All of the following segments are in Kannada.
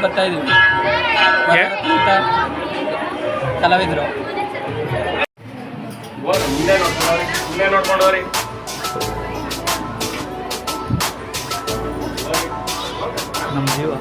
ಬರ್ತಾ ಇದೀವಿ ಕಲಾವಿದರು ನೋಡ್ಕೊಂಡವ್ರಿ ನಮ್ಮ ಜೀವ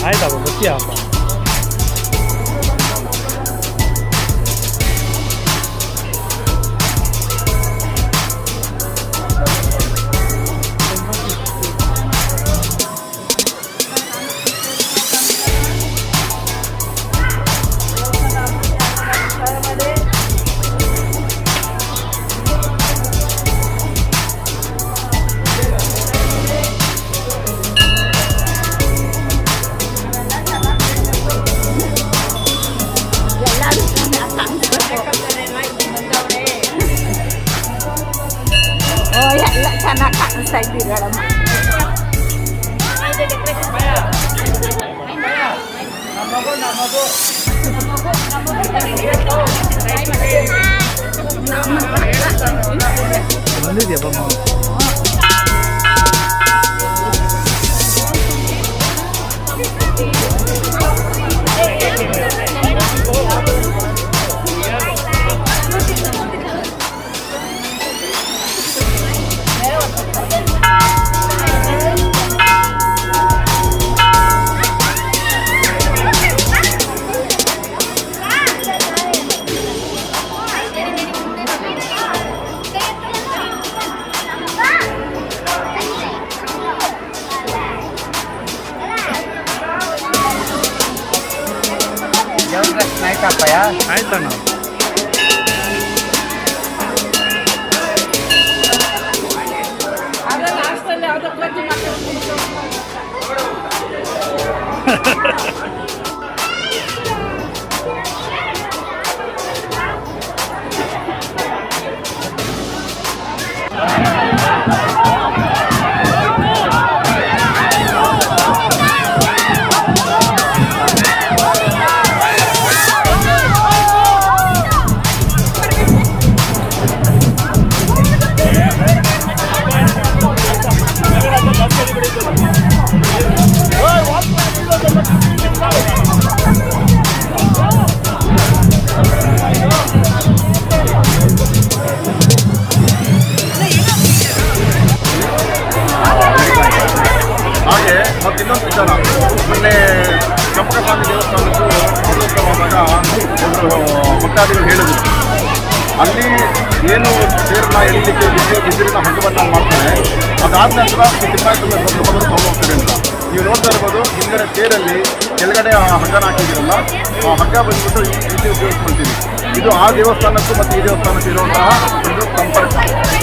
ಆಯ್ತಪ್ಪ ಬರ್ತೀಯಪ್ಪ ಚೆನ್ನಾಗಿ ಕಾಣಿಸ್ತಾ ಇದ್ದೀರಿ ಮೇಡಮ್. ಬಂದಿದ್ಯಾ ಆಯ್ತಪ್ಪಯ್ಯ ಆಯ್ತಣ್ಣ. ಒಬ್ಬರು ಭಕ್ತಾದಿಗಳು ಹೇಳಿದ್ರು, ಅಲ್ಲಿ ಏನು ತೇರನ್ನ ಎಳಿಲಿಕ್ಕೆ ಬಿದಿರಿನ ಹಗ್ಗವನ್ನು ಮಾಡ್ತಾರೆ, ಅದಾದ ನಂತರ ತಿಮ್ಮಾಯಿಸಲು ಬಂದು ಹೋಗ್ತಾರೆ ಅಂತ. ನೀವು ನೋಡ್ತಾ ಇರ್ಬೋದು, ಹಿಂದಿನ ತೇರಲ್ಲಿ ಕೆಳಗಡೆ ಆ ಹಗ್ಗನ ಹಾಕಿದ್ದೀರಲ್ಲ, ಆ ಹಗ್ಗ ಬಂದ್ಬಿಟ್ಟು ಈ ರೀತಿ ಉಪಯೋಗಿಸ್ಕೊಳ್ತೀವಿ. ಇದು ಆ ದೇವಸ್ಥಾನಕ್ಕೂ ಮತ್ತು ಈ ದೇವಸ್ಥಾನಕ್ಕೂ ಇರುವಂತಹ ಒಂದು ಸಂಪರ್ಕ.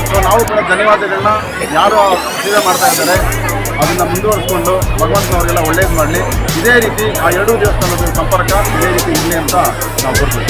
ಸೊ ನಾವು ಕೂಡ ಧನ್ಯವಾದಗಳನ್ನ ಯಾರು ಸೇವೆ ಮಾಡ್ತಾ ಇದ್ದಾರೆ ಅದನ್ನು ಮುಂದುವರಿಸ್ಕೊಂಡು ಭಗವಂತನವ್ರಿಗೆಲ್ಲ ಒಳ್ಳೇದು ಮಾಡಲಿ. ಇದೇ ರೀತಿ ಆ ಎರಡೂ ದೇವಸ್ಥಾನದ ಸಂಪರ್ಕ ಇದೇ ರೀತಿ ಇರಲಿ ಅಂತ ನಾವು ಕೊಡ್ತೀವಿ.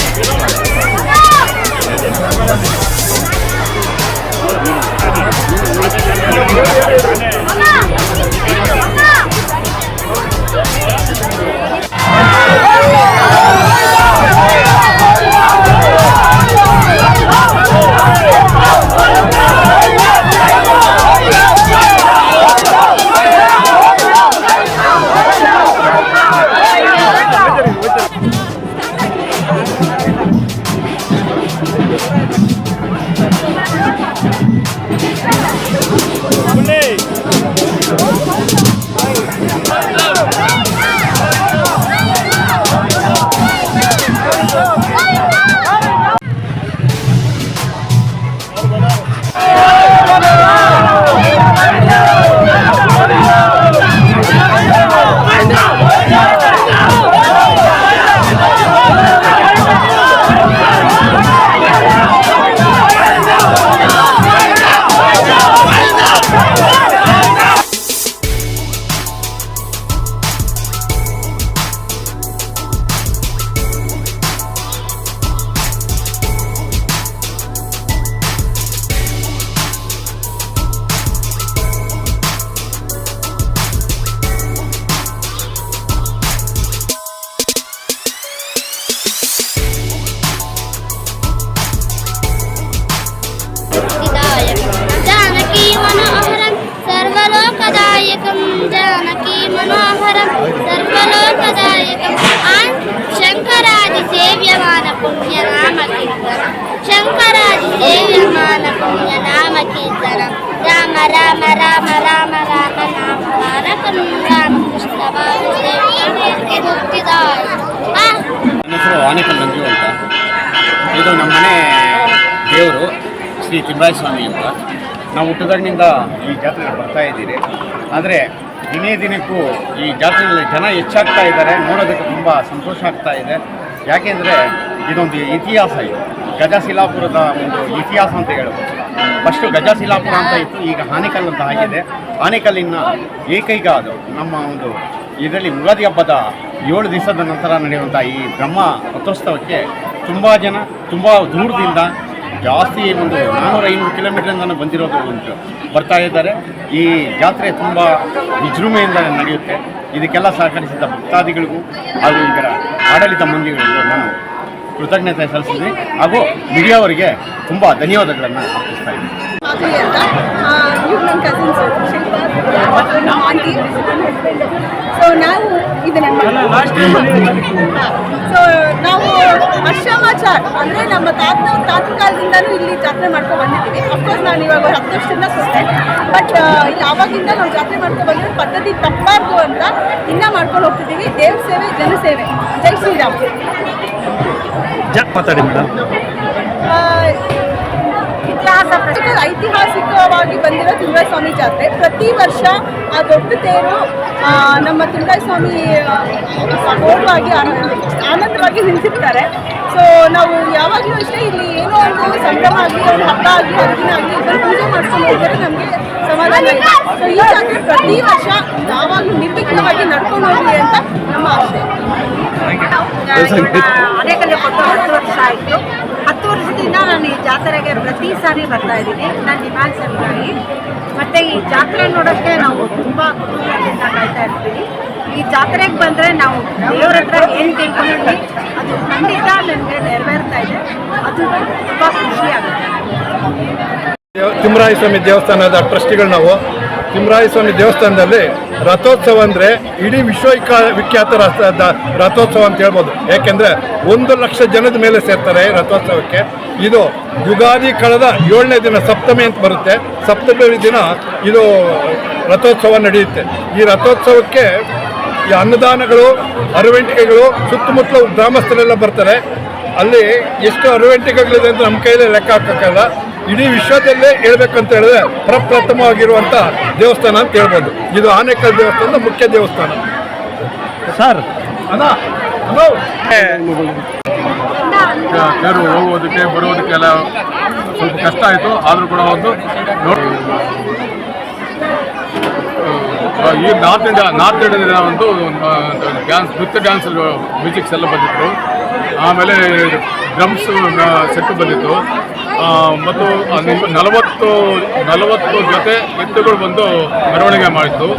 जानकी मनोहरं सर्वलोकदायकं शङ्करादिसेव्यमान पुण्यनामकीर्तनं शङ्करादिसेव्यमान पुण्यनामकीर्तनं राम राम राम राम राम नाम तारकं रामकृष्ण वासुदेव मुक्तिदाय. ನನ್ನ ಹೆಸರು ಆನೇಕಲ್ ನಂಜು ಅಂತ. ಇದು ನಮ್ಮ ಮನೆ ದೇವರು ಶ್ರೀ ತಿಮ್ಮರಾಯ ಸ್ವಾಮಿ ಅಂತ. ನಾವು ಹುಟ್ಟಿದಾಗಿನಿಂದ ಈ ಜಾತ್ರೆಗೆ ಬರ್ತಾ ಇದ್ದೀರಿ. ಆದರೆ ದಿನೇ ದಿನಕ್ಕೂ ಈ ಜಾತ್ರೆಯಲ್ಲಿ ಜನ ಹೆಚ್ಚಾಗ್ತಾ ಇದ್ದಾರೆ. ನೋಡೋದಕ್ಕೆ ತುಂಬ ಸಂತೋಷ ಆಗ್ತಾ ಇದೆ. ಯಾಕೆಂದರೆ ಇದೊಂದು ಇತಿಹಾಸ, ಇದು ಗಜಶಿಲಾಪುರದ ಒಂದು ಇತಿಹಾಸ ಅಂತ ಹೇಳ್ಬೋದು. ಫಸ್ಟು ಗಜಶಿಲಾಪುರ ಅಂತ ಇತ್ತು, ಈಗ ಆನೇಕಲ್ ಅಂತ ಆಗಿದೆ. ಆನೇಕಲ್ಲಿನ ಏಕೈಕ ಅದು ನಮ್ಮ ಒಂದು ಇದರಲ್ಲಿ ಯುಗಾದಿ ಹಬ್ಬದ 7 ದಿವಸದ ನಂತರ ನಡೆಯುವಂಥ ಈ ಬ್ರಹ್ಮ ರಥೋತ್ಸವಕ್ಕೆ ತುಂಬ ಜನ ತುಂಬ ದೂರದಿಂದ ಜಾಸ್ತಿ ಒಂದು 400-500 ಕಿಲೋಮೀಟರಿಂದ ಬಂದಿರೋದು ಉಂಟು, ಬರ್ತಾ ಇದ್ದಾರೆ. ಈ ಜಾತ್ರೆ ತುಂಬ ವಿಜೃಂಭಣೆಯಿಂದ ನಡೆಯುತ್ತೆ. ಇದಕ್ಕೆಲ್ಲ ಸಹಕರಿಸಿದ ಭಕ್ತಾದಿಗಳಿಗೂ ಹಾಗೂ ಇದರ ಆಡಳಿತ ಮಂದಿಗಳಿಗೂ ನಾನು ಕೃತಜ್ಞತೆ ಸಲ್ಲಿಸಿದ್ದೀನಿ ಹಾಗೂ ಮೀಡಿಯಾವರಿಗೆ ತುಂಬ ಧನ್ಯವಾದಗಳನ್ನು ಅರ್ಪಿಸ್ತಾ ಇದ್ದೀನಿ. ಇವ್ರು ನನ್ನ ಕಸಿನ್ಸು ನಮ್ಮ ಆಂಟಿ. ಸೊ ನಾವು ಇದು ನನ್ನ ಸೊ ನಾವು ವರ್ಷಾಮಾಚಾರ ಅಂದರೆ ನಮ್ಮ ತಾತನ ಕಾಲದಿಂದನೂ ಇಲ್ಲಿ ಜಾತ್ರೆ ಮಾಡ್ಕೊಂಡು ಬಂದಿದ್ದೀವಿ. ಅಫ್ಕೋರ್ಸ್ ನಾನು ಇವಾಗ 10 ವರ್ಷದಿಂದ ಸುತ್ತೆ, ಬಟ್ ಇಲ್ಲಿ ಆವಾಗಿಂದ ನಾವು ಜಾತ್ರೆ ಮಾಡ್ಕೊಂಡು ಬಂದರೆ ಪದ್ಧತಿ ತಪ್ಪಬಾರ್ದು ಅಂತ ಇನ್ನೂ ಮಾಡ್ಕೊಂಡು ಹೋಗ್ತಿದ್ದೀವಿ. ದೇವ್ರ ಸೇವೆ, ಜನಸೇವೆ. ಜೈ ಶ್ರೀರಾಮ್. ಮಾತಾಡಿ ಮೇಡಮ್. ಐತಿಹಾಸಿಕವಾಗಿ ಬಂದಿರೋ ತಿಮ್ಮರಾಯ ಸ್ವಾಮಿ ಜಾತ್ರೆ ಪ್ರತಿ ವರ್ಷ ಆ ದೊಡ್ಡ ತೇರು ನಮ್ಮ ತಿಮ್ಮರಾಯ ಸ್ವಾಮಿ ಓಡುವಾಗಿ ಆನಂದವಾಗಿ ನಿಂತಿರ್ತಾರೆ. ಸೊ ನಾವು ಯಾವಾಗಲೂ ಅಷ್ಟೇ ಇಲ್ಲಿ ಏನೋ ಒಂದು ಸಂಭ್ರಮ ಆಗಲಿ, ಒಂದು ಹಬ್ಬ ಆಗಲಿ, ಹರಿದಿನ ಆಗಲಿ ಇದನ್ನು ಪೂಜೆ ಮಾಡ್ಕೊಂಡು ಹೋದರೆ ನಮಗೆ ಸಮಾಧಾನ ಇದೆ. ಸೊ ಈ ಜಾತ್ರೆ ಪ್ರತಿ ವರ್ಷ ಯಾವಾಗಲೂ ನಿರ್ವಿಘ್ನವಾಗಿ ನಡ್ಕೊಂಡು ಹೋಗಲಿ ಅಂತ ನಮ್ಮ ಆಶೆ. ಅನೇಕಲ್ಲಿ ಕೊಟ್ಟು 10 ವರ್ಷ ಆಯಿತು. 10 ವರ್ಷದಿಂದ ನಾನು ಈ ಜಾತ್ರೆಗೆ ಪ್ರತಿ ಸಾರಿ ಬರ್ತಾ ಇದ್ದೀನಿ. ನಾನು ನಿಮಾನ್ಸಲ್ಗಾಗಿ ಮತ್ತು ಈ ಜಾತ್ರೆ ನೋಡೋಕ್ಕೆ ನಾವು ತುಂಬ ಕುತೂಹಲದಿಂದ ಕಾಯ್ತಾ ಇರ್ತೀವಿ. ಈ ಜಾತ್ರೆಗೆ ಬಂದರೆ ನಾವು ದೇವ್ರ ಹತ್ರ ಏನು ಕೇಳ್ಕೊಂಡಿದ್ವಿ ಅದು ಖಂಡಿತ ನನಗೆ ನೆರವೇರ್ತಾ ಇದೆ. ಅದು ತುಂಬ ಖುಷಿಯಾಗುತ್ತೆ. ತಿಮ್ಮರಾಯ ಸ್ವಾಮಿ ದೇವಸ್ಥಾನದ ಟ್ರಸ್ಟಿಗಳು ನಾವು. ತಿಮ್ಮರಾಯ ಸ್ವಾಮಿ ದೇವಸ್ಥಾನದಲ್ಲಿ ರಥೋತ್ಸವ ಅಂದರೆ ಇಡೀ ವಿಖ್ಯಾತ ರಥೋತ್ಸವ ಅಂತ ಹೇಳ್ಬೋದು. ಯಾಕೆಂದರೆ 1 ಲಕ್ಷ ಜನದ ಮೇಲೆ ಸೇರ್ತಾರೆ ರಥೋತ್ಸವಕ್ಕೆ. ಇದು ಯುಗಾದಿ ಕಳೆದ 7ನೇ ದಿನ ಸಪ್ತಮಿ ಅಂತ ಬರುತ್ತೆ. ಸಪ್ತಮಿ ದಿನ ಇದು ರಥೋತ್ಸವ ನಡೆಯುತ್ತೆ. ಈ ರಥೋತ್ಸವಕ್ಕೆ ಈ ಅನ್ನದಾನಗಳು ಅರವಂಟಿಕೆಗಳು ಸುತ್ತಮುತ್ತಲು ಗ್ರಾಮಸ್ಥರೆಲ್ಲ ಬರ್ತಾರೆ. ಅಲ್ಲಿ ಎಷ್ಟು ಅರವಂಟಿಕೆಗಳಿದೆ ಅಂತ ನಮ್ಮ ಕೈಯಲ್ಲಿ ಲೆಕ್ಕ ಹಾಕೋಕ್ಕಲ್ಲ. ಇಡೀ ವಿಶ್ವದಲ್ಲೇ ಹೇಳ್ಬೇಕಂತ ಹೇಳಿದ್ರೆ ಪ್ರಪ್ರಥಮವಾಗಿರುವಂಥ ದೇವಸ್ಥಾನ ಅಂತ ಹೇಳ್ಬೋದು. ಇದು ಆನೇಕಲ್ ದೇವಸ್ಥಾನದ ಮುಖ್ಯ ದೇವಸ್ಥಾನ. ಸರ್ ಅಣ್ಣ ತೇರು ಹೋಗೋದಕ್ಕೆ ಬರೋದಕ್ಕೆಲ್ಲ ಸ್ವಲ್ಪ ಕಷ್ಟ ಆಯಿತು. ಆದರೂ ಕೂಡ ಒಂದು ಈ ನಾರ್ತ್ ಇಂಡಿಯಾದಿಂದ ಒಂದು ನೃತ್ಯ ಡ್ಯಾನ್ಸ್ ಮ್ಯೂಸಿಕ್ಸ್ ಎಲ್ಲ ಬಂದಿತ್ತು. ಆಮೇಲೆ ಡ್ರಮ್ಸ್ ಸೆಟ್ಟು ಬಂದಿತ್ತು. ಮತ್ತು 40 ಜೊತೆ ಎತ್ತುಗಳು ಬಂದು ಮೆರವಣಿಗೆ ಮಾಡಿತ್ತು.